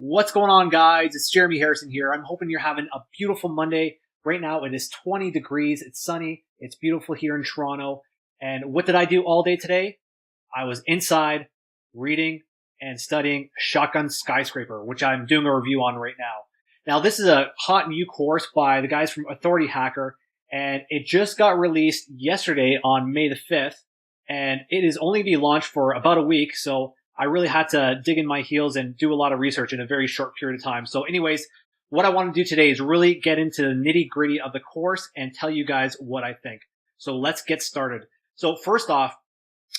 What's going on, guys? It's Jeremy Harrison here. I'm hoping you're having a beautiful Monday. Right now, it is 20 degrees. It's sunny. It's beautiful here in Toronto. And what did I do all day today? I was inside reading and studying Shotgun Skyscraper, which I'm doing a review on right now. Now, this is a hot new course by the guys from Authority Hacker, and it just got released yesterday on May the 5th, and it is only be launched for about a week, so I really had to dig in my heels and do a lot of research in a very short period of time. So anyways, what I want to do today is really get into the nitty gritty of the course and tell you guys what I think. So let's get started. So first off,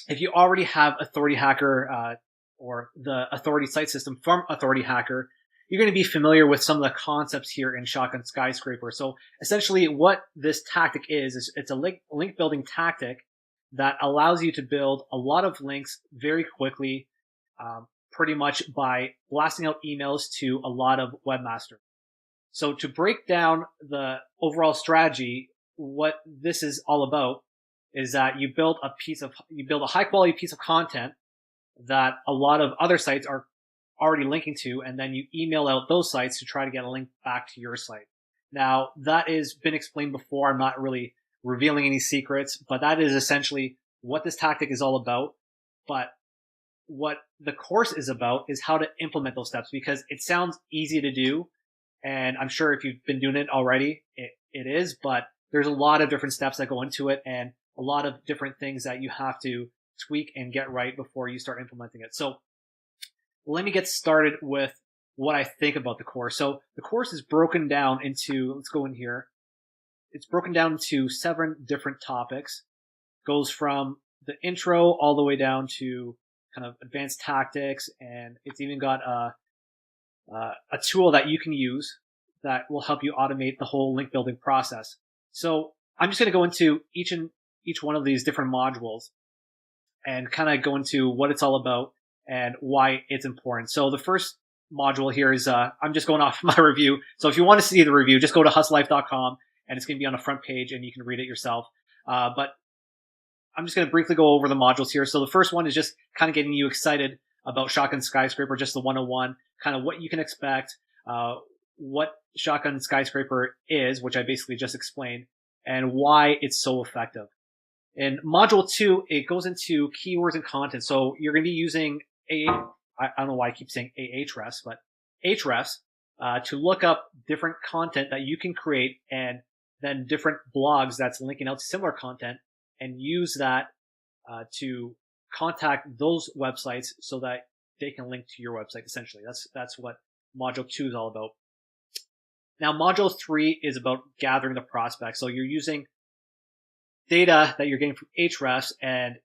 if you already have Authority Hacker or the Authority site system from Authority Hacker, you're going to be familiar with some of the concepts here in Shotgun Skyscraper. So essentially what this tactic is it's a link building tactic that allows you to build a lot of links very quickly, pretty much by blasting out emails to a lot of webmasters. So to break down the overall strategy, what this is all about is that you build a high quality piece of content that a lot of other sites are already linking to, and then you email out those sites to try to get a link back to your site. Now, that has been explained before. I'm not really revealing any secrets, but that is essentially what this tactic is all about. But what the course is about is how to implement those steps, because it sounds easy to do. And I'm sure if you've been doing it already, it is, but there's a lot of different steps that go into it and a lot of different things that you have to tweak and get right before you start implementing it. So let me get started with what I think about the course. So the course is broken down into, let's go in here. It's broken down into 7 different topics. Goes from the intro all the way down to kind of advanced tactics, and it's even got a tool that you can use that will help you automate the whole link building process. So I'm just going to go into each one of these different modules and kind of go into what it's all about and why it's important. So the first module here is, I'm just going off my review. So if you want to see the review, just go to hustlife.com and it's going to be on the front page and you can read it yourself. But I'm just going to briefly go over the modules here. So the first one is just kind of getting you excited about Shotgun Skyscraper, just the 101, kind of what you can expect, what Shotgun Skyscraper is, which I basically just explained, and why it's so effective. In module 2, it goes into keywords and content. So you're going to be using I don't know why I keep saying Ahrefs, but Ahrefs to look up different content that you can create, and then different blogs that's linking out to similar content, and use that to contact those websites so that they can link to your website. Essentially, that's what module 2 is all about. Now, module 3 is about gathering the prospects. So you're using data that you're getting from Ahrefs, and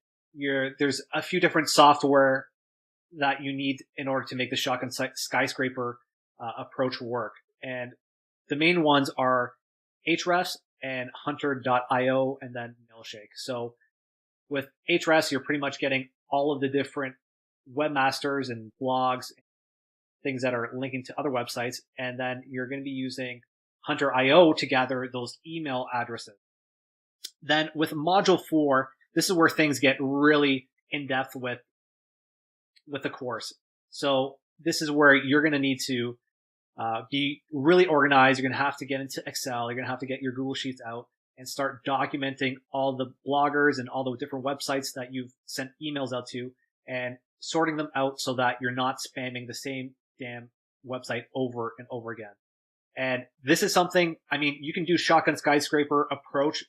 there's a few different software that you need in order to make the Shotgun Skyscraper approach work. And the main ones are Ahrefs and Hunter.io, and then Mailshake. So with Ahrefs, you're pretty much getting all of the different webmasters and blogs, things that are linking to other websites. And then you're going to be using Hunter.io to gather those email addresses. Then with module 4, this is where things get really in depth with the course. So this is where you're going to need to be really organized. You're going to have to get into Excel. You're going to have to get your Google Sheets out and start documenting all the bloggers and all the different websites that you've sent emails out to, and sorting them out so that you're not spamming the same damn website over and over again. And this is something, I mean, you can do Shotgun Skyscraper approach.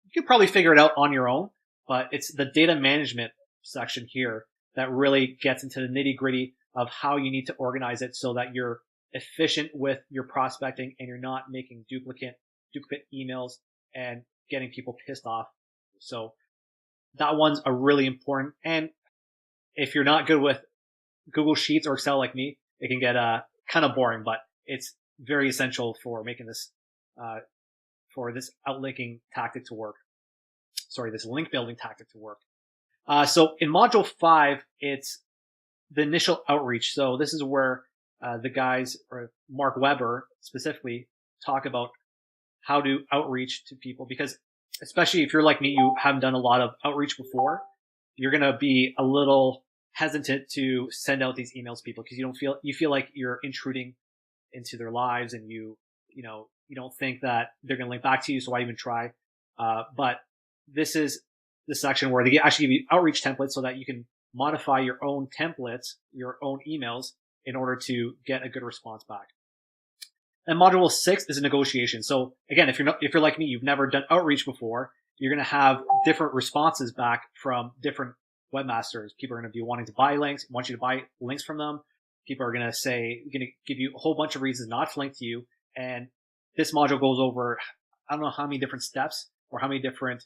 You could probably figure it out on your own, but it's the data management section here that really gets into the nitty gritty of how you need to organize it so that you're efficient with your prospecting and you're not making duplicate emails and getting people pissed off. So that one's a really important. And if you're not good with Google Sheets or Excel like me, it can get kind of boring, but it's very essential for making this for this outlinking tactic to work. Sorry, this link building tactic to work. So in module 5, it's the initial outreach. So this is where the guys, or Mark Weber specifically, talk about how to outreach to people, because especially if you're like me, you haven't done a lot of outreach before, you're going to be a little hesitant to send out these emails to people because you feel like you're intruding into their lives, and you don't think that they're going to link back to you, so why even try? But this is the section where they actually give you outreach templates so that you can modify your own templates, your own emails, in order to get a good response back. And module 6 is a negotiation. So again, if you're like me, you've never done outreach before, you're going to have different responses back from different webmasters. People are going to be wanting to buy links, want you to buy links from them. People are going to give you a whole bunch of reasons not to link to you. And this module goes over, I don't know how many different steps or how many different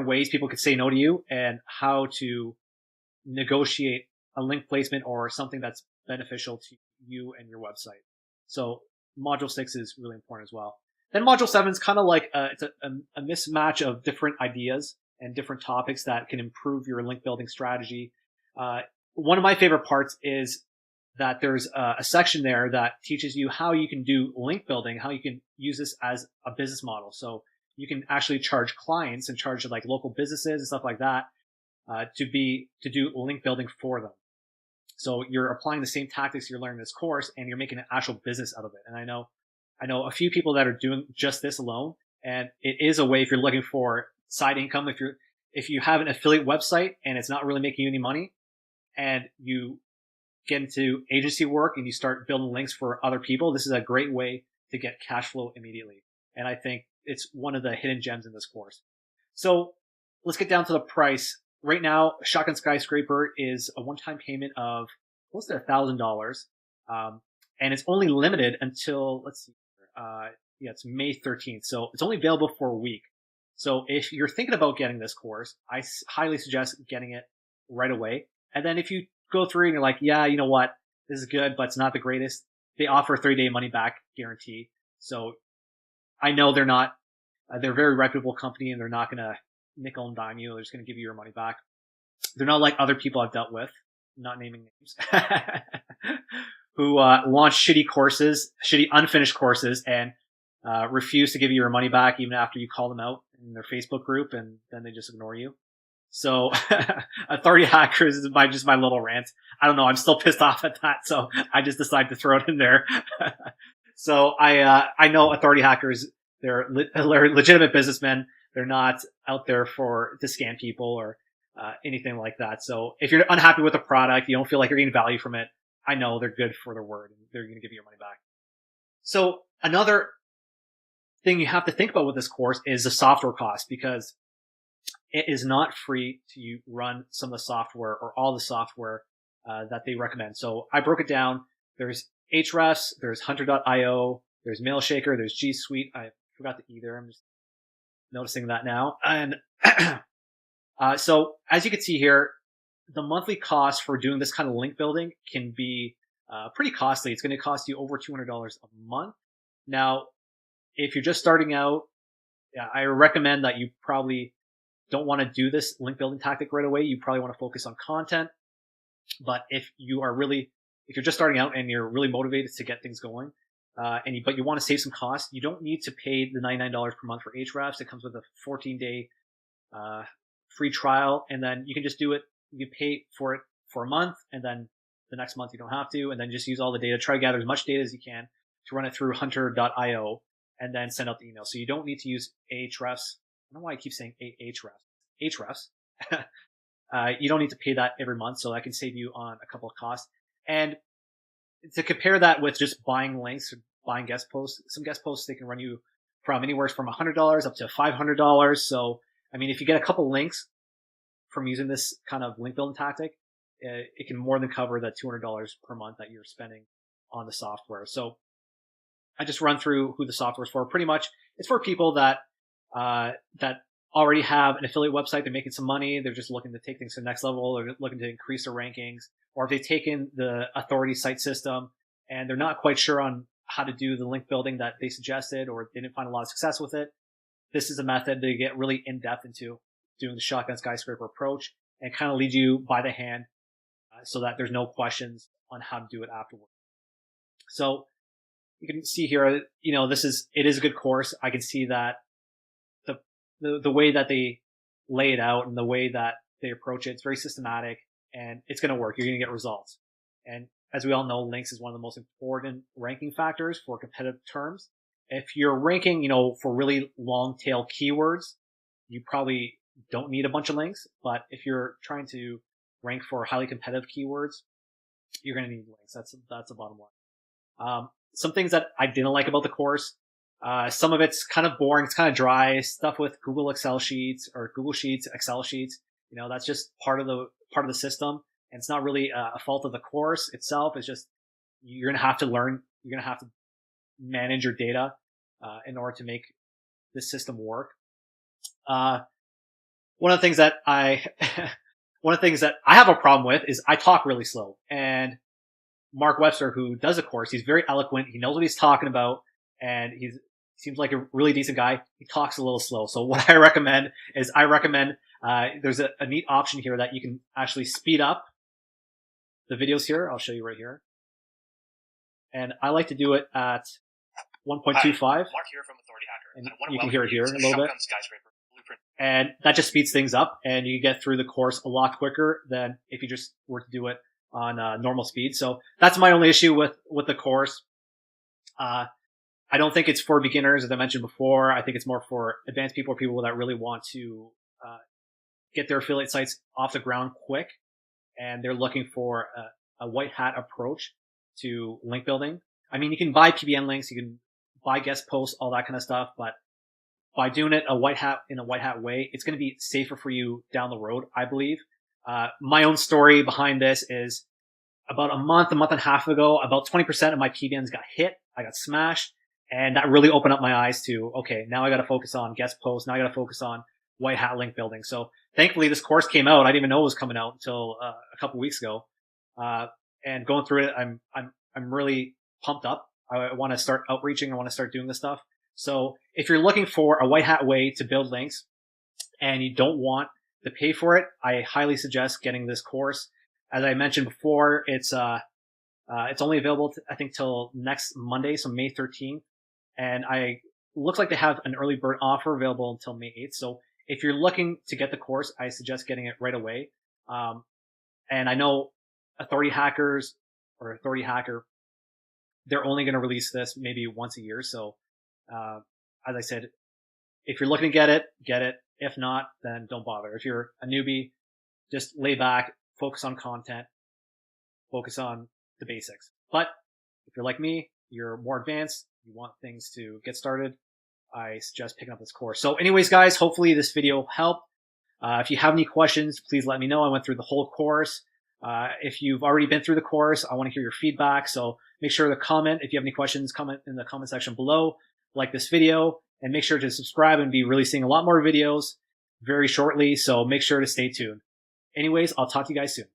ways people could say no to you, and how to negotiate a link placement or something that's beneficial to you and your website. So module 6 is really important as well. Then module 7 is kind of like it's a mismatch of different ideas and different topics that can improve your link building strategy. One of my favorite parts is that there's a section there that teaches you how you can do link building, how you can use this as a business model. So you can actually charge clients and charge like local businesses and stuff like that to do link building for them. So you're applying the same tactics you're learning in this course, and you're making an actual business out of it. And I know a few people that are doing just this alone, and it is a way if you're looking for side income. If you have an affiliate website and it's not really making you any money, and you get into agency work and you start building links for other people, this is a great way to get cash flow immediately. And I think it's one of the hidden gems in this course. So let's get down to the price. Right now, Shotgun Skyscraper is a one-time payment of close to $1,000. And it's only limited until, it's May 13th. So it's only available for a week. So if you're thinking about getting this course, I highly suggest getting it right away. And then if you go through and you're like, yeah, you know what, this is good, but it's not the greatest, they offer a 30-day money back guarantee. So I know they're a very reputable company, and they're not going to nickel and dime you. They're just going to give you your money back. They're not like other people I've dealt with, not naming names, who launch shitty unfinished courses, and refuse to give you your money back even after you call them out in their Facebook group, and then they just ignore you. So authority hackers is just my little rant. I don't know. I'm still pissed off at that. So I just decided to throw it in there. So I know authority hackers, they're legitimate businessmen. They're not out there to scam people or anything like that. So if you're unhappy with the product, you don't feel like you're getting value from it, I know they're good for their word, and they're going to give you your money back. So another thing you have to think about with this course is the software cost, because it is not free to run some of the software or all the software that they recommend. So I broke it down. There's Ahrefs, there's Hunter.io, there's Mailshaker, there's G Suite. I forgot the E there. I'm just noticing that now. And so as you can see here, the monthly cost for doing this kind of link building can be pretty costly. It's going to cost you over $200 a month. Now, if you're just starting out, I recommend that you probably don't want to do this link building tactic right away. You probably want to focus on content. But if you're just starting out and you're really motivated to get things going, but you want to save some costs, you don't need to pay the $99 per month for Ahrefs. It comes with a 14-day free trial, and then you can just do it. You can pay for it for a month, and then the next month you don't have to, and then just use all the data. Try to gather as much data as you can to run it through Hunter.io, and then send out the email. So you don't need to use Ahrefs. I don't know why I keep saying Ahrefs. You don't need to pay that every month, so that can save you on a couple of costs. And to compare that with just buying links or buying guest posts, some guest posts, they can run you from anywhere from $100 up to $500. So, I mean, if you get a couple links from using this kind of link building tactic, it can more than cover the $200 per month that you're spending on the software. So I just run through who the software is for. Pretty much, it's for people that already have an affiliate website. They're making some money. They're just looking to take things to the next level, or looking to increase their rankings. Or if they've taken the authority site system and they're not quite sure on how to do the link building that they suggested, or they didn't find a lot of success with it, this is a method to get really in depth into doing the Shotgun Skyscraper approach and kind of lead you by the hand so that there's no questions on how to do it afterward. So you can see here, it is a good course. I can see that the way that they lay it out and the way that they approach it. It's very systematic, and it's going to work. You're going to get results. And as we all know, links is one of the most important ranking factors for competitive terms. If you're ranking, for really long tail keywords, you probably don't need a bunch of links. But if you're trying to rank for highly competitive keywords, you're going to need links. That's the bottom line. Some things that I didn't like about the course. Some of it's kind of boring. It's kind of dry stuff with Google Excel sheets or Google Sheets, Excel sheets. That's just part of the system. And it's not really a fault of the course itself. It's just, you're going to have to learn. You're going to have to manage your data, in order to make this system work. One of the things that I have a problem with is I talk really slow. And Mark Webster, who does the course, he's very eloquent. He knows what he's talking about, and he seems like a really decent guy. He talks a little slow. So what I recommend is there's a neat option here that you can actually speed up the videos here. I'll show you right here. And I like to do it at 1.25. Mark here from Authority Hacker. And you can hear it here a little bit. Shotgun Skyscraper blueprint. And that just speeds things up, and you get through the course a lot quicker than if you just were to do it on normal speed. So that's my only issue with the course. I don't think it's for beginners, as I mentioned before. I think it's more for advanced people or people that really want to get their affiliate sites off the ground quick, and they're looking for a white hat approach to link building. I mean, you can buy PBN links, you can buy guest posts, all that kind of stuff, but by doing it in a white hat way, it's going to be safer for you down the road, I believe. My own story behind this is about a month and a half ago, about 20% of my PBNs got hit. I got smashed, and that really opened up my eyes to, okay, now I got to focus on guest posts. Now I got to focus on white hat link building. So thankfully this course came out. I didn't even know it was coming out until a couple weeks ago. And going through it, I'm really pumped up. I want to start outreaching. I want to start doing this stuff. So if you're looking for a white hat way to build links and you don't want to pay for it, I highly suggest getting this course. As I mentioned before, it's only available, I think, till next Monday, so May 13th. And looks like they have an early bird offer available until May 8th. So if you're looking to get the course, I suggest getting it right away. And I know Authority Hacker, they're only going to release this maybe once a year. So, as I said, if you're looking to get it. If not, then don't bother. If you're a newbie, just lay back, focus on content, focus on the basics. But if you're like me, you're more advanced, you want things to get started, I suggest picking up this course. So anyways, guys, hopefully this video helped. If you have any questions, please let me know. I went through the whole course. If you've already been through the course, I want to hear your feedback. So make sure to comment. If you have any questions, comment in the comment section below. Like this video, and make sure to subscribe and be releasing a lot more videos very shortly. So make sure to stay tuned. Anyways, I'll talk to you guys soon.